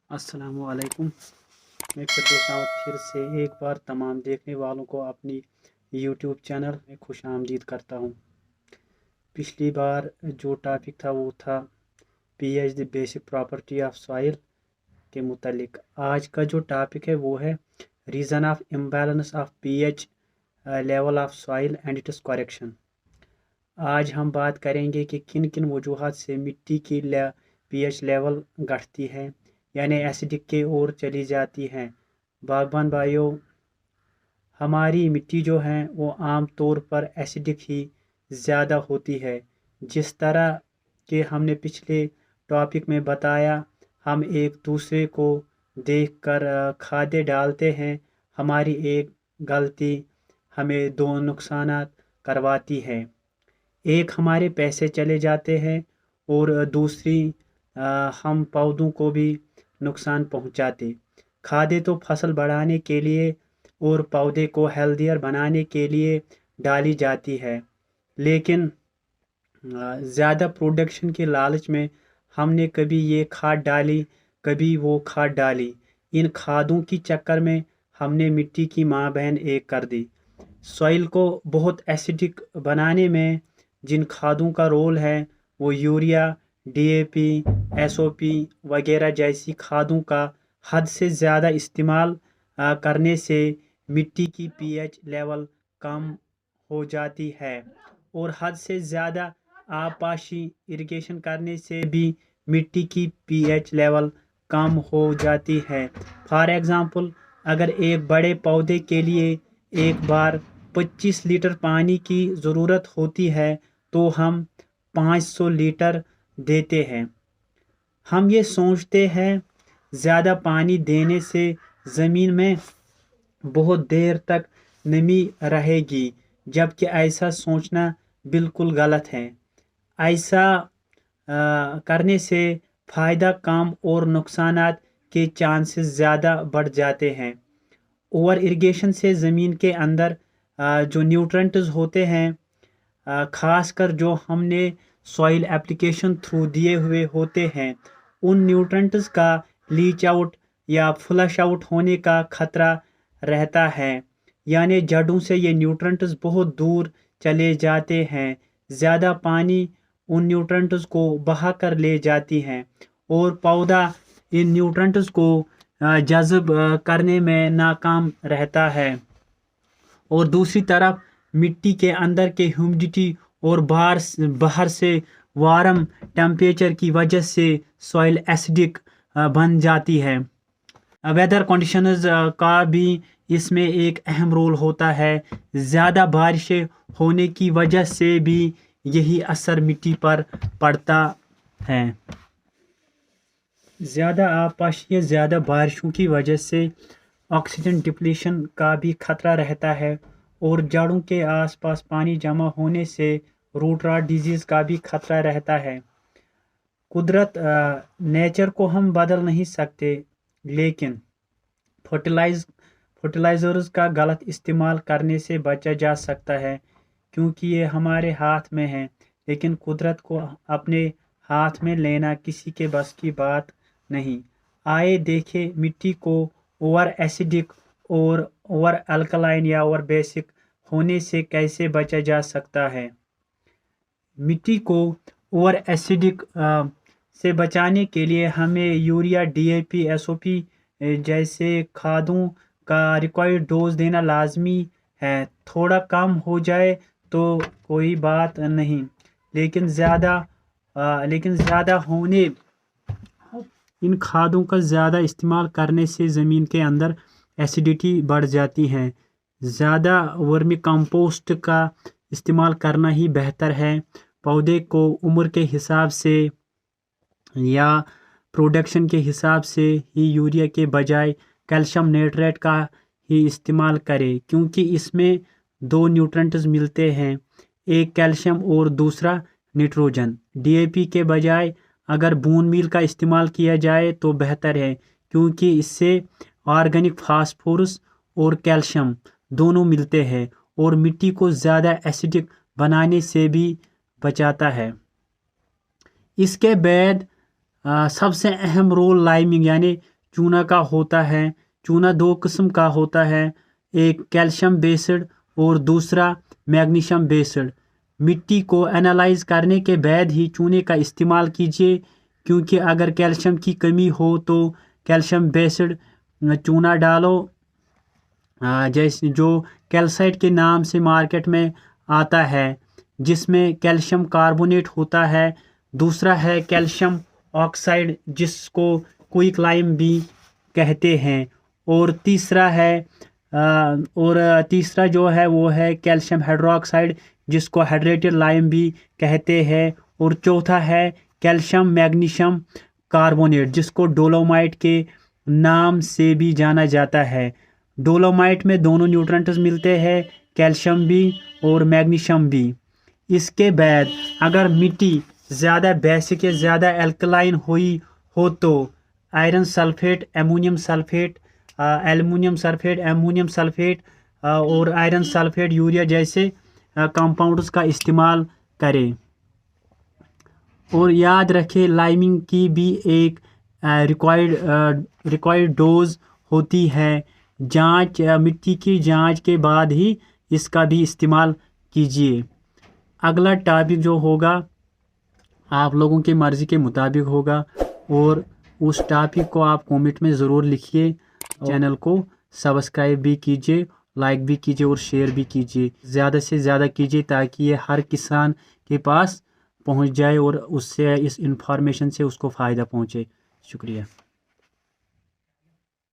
अस्सलाम वालेकुम। मैं फिरदौस अहमद फिर से एक बार तमाम देखने वालों को अपनी यूट्यूब चैनल में खुश आमदीद करता हूँ। पिछली बार जो टॉपिक था वो था pH the basic property of soil के मुतालिक। आज का जो टॉपिक है वो है reason of imbalance of pH level of soil and it's correction. आज हम बात करेंगे कि किन किन वजूहात से मिट्टी की पीएच लेवल घटती है, यानी एसिडिक के ओर चली जाती है। बागबान भाइयों, हमारी मिट्टी जो है वो आम तौर पर एसिडिक ही ज़्यादा होती है। जिस तरह के हमने पिछले टॉपिक में बताया, हम एक दूसरे को देखकर खादें डालते हैं। हमारी एक गलती हमें दो नुकसानात करवाती है। एक हमारे पैसे चले जाते हैं और दूसरी हम पौधों को भी नुकसान पहुंचाते। खादें तो फसल बढ़ाने के लिए और पौधे को हेल्दियर बनाने के लिए डाली जाती है, लेकिन ज़्यादा प्रोडक्शन के लालच में हमने कभी ये खाद डाली, कभी वो खाद डाली। इन खादों की चक्कर में हमने मिट्टी की माँ बहन एक कर दी। सॉइल को बहुत एसिडिक बनाने में जिन खादों का रोल है वो यूरिया, डीएपी, एसओपी वगैरह जैसी खादों का हद से ज़्यादा इस्तेमाल करने से मिट्टी की पीएच लेवल कम हो जाती है, और हद से ज़्यादा आबपाशी इरिगेशन करने से भी मिट्टी की पीएच लेवल कम हो जाती है। फॉर एग्ज़ाम्पल, अगर एक बड़े पौधे के लिए एक बार 25 लीटर पानी की ज़रूरत होती है तो हम 500 लीटर देते हैं। हम ये सोचते हैं ज़्यादा पानी देने से ज़मीन में बहुत देर तक नमी रहेगी, जबकि ऐसा सोचना बिल्कुल गलत है। ऐसा करने से फ़ायदा कम और नुकसानात के चांसेस ज़्यादा बढ़ जाते हैं। ओवर इरिगेशन से ज़मीन के अंदर जो न्यूट्रेंट्स होते हैं, ख़ासकर जो हमने सॉइल एप्लीकेशन थ्रू दिए हुए होते हैं, उन न्यूट्रेंट्स का लीच आउट या फ्लश आउट होने का खतरा रहता है, यानी जड़ों से ये न्यूट्रेंट्स बहुत दूर चले जाते हैं। ज़्यादा पानी उन न्यूट्रेंट्स को बहा कर ले जाती हैं और पौधा इन न्यूट्रेंट्स को जज़ब करने में नाकाम रहता है। और दूसरी तरफ मिट्टी के अंदर के ह्यूमिडिटी और बाहर से वार्म टेम्परेचर की वजह से सॉइल एसिडिक बन जाती है। वेदर कंडीशंस का भी इसमें एक अहम रोल होता है। ज़्यादा बारिशें होने की वजह से भी यही असर मिट्टी पर पड़ता है। ज़्यादा आबपाशी या ज़्यादा बारिशों की वजह से ऑक्सीजन डिप्लीशन का भी खतरा रहता है, और जड़ों के आसपास पानी जमा होने से रूट रॉट डिजीज़ का भी खतरा रहता है। कुदरत नेचर को हम बदल नहीं सकते, लेकिन फर्टिलाइज़र्स का गलत इस्तेमाल करने से बचा जा सकता है, क्योंकि ये हमारे हाथ में है। लेकिन कुदरत को अपने हाथ में लेना किसी के बस की बात नहीं। आइए देखें मिट्टी को ओवर एसिडिक और ओवर अल्कलाइन या ओवर बेसिक होने से कैसे बचा जा सकता है। मिट्टी को ओवर एसिडिक से बचाने के लिए हमें यूरिया, डीएपी, एसओपी जैसे खादों का रिक्वायर्ड डोज देना लाजमी है। थोड़ा कम हो जाए तो कोई बात नहीं, लेकिन ज़्यादा होने इन खादों का ज़्यादा इस्तेमाल करने से ज़मीन के अंदर एसिडिटी बढ़ जाती है। ज़्यादा वर्मी कंपोस्ट का इस्तेमाल करना ही बेहतर है। पौधे को उम्र के हिसाब से या प्रोडक्शन के हिसाब से ही यूरिया के बजाय कैल्शियम नाइट्रेट का ही इस्तेमाल करें, क्योंकि इसमें दो न्यूट्रेंट्स मिलते हैं, एक कैल्शियम और दूसरा नाइट्रोजन। डीएपी के बजाय अगर बून मील का इस्तेमाल किया जाए तो बेहतर है, क्योंकि इससे ऑर्गेनिक फास्फोरस और कैल्शियम दोनों मिलते हैं और मिट्टी को ज़्यादा एसिडिक बनाने से भी बचाता है। इसके बाद सबसे अहम रोल लाइमिंग यानी चूना का होता है। चूना 2 किस्म का होता है, एक कैल्शियम बेस्ड और दूसरा मैग्नीशियम बेस्ड। मिट्टी को एनालाइज करने के बाद ही चूने का इस्तेमाल कीजिए, क्योंकि अगर कैल्शियम की कमी हो तो कैल्शियम बेस्ड चूना डालो, जैसे जो कैल्साइट के नाम से मार्केट में आता है, जिसमें कैल्शियम कार्बोनेट होता है। दूसरा है कैल्शियम ऑक्साइड, जिसको क्विक लाइम भी कहते हैं। और तीसरा जो है वो है कैल्शियम हाइड्रोक्साइड, जिसको हाइड्रेटेड लाइम भी कहते हैं। और चौथा है कैल्शियम मैग्नीशियम कार्बोनेट, जिसको डोलोमाइट के नाम से भी जाना जाता है। डोलोमाइट में दोनों न्यूट्रेंट्स मिलते हैं, कैल्शियम भी और मैग्नीशियम भी। इसके बाद अगर मिट्टी ज़्यादा बेसिक या ज़्यादा एल्कलाइन हुई हो तो iron sulphate, ammonium sulphate, ammonium sulphate और आयरन सल्फेट, यूरिया जैसे कंपाउंड्स का इस्तेमाल करें। और याद रखें, लाइमिंग की भी एक रिक्वायर्ड डोज होती है। मिट्टी की जांच के बाद ही इसका भी इस्तेमाल कीजिए। अगला टॉपिक जो होगा आप लोगों की मर्ज़ी के मुताबिक होगा, और उस टॉपिक को आप कमेंट में ज़रूर लिखिए। चैनल को सब्सक्राइब भी कीजिए, लाइक भी कीजिए और शेयर भी कीजिए। ज़्यादा से ज़्यादा कीजिए ताकि ये हर किसान के पास पहुंच जाए और उससे इस इंफॉर्मेशन से उसको फ़ायदा पहुंचे। शुक्रिया।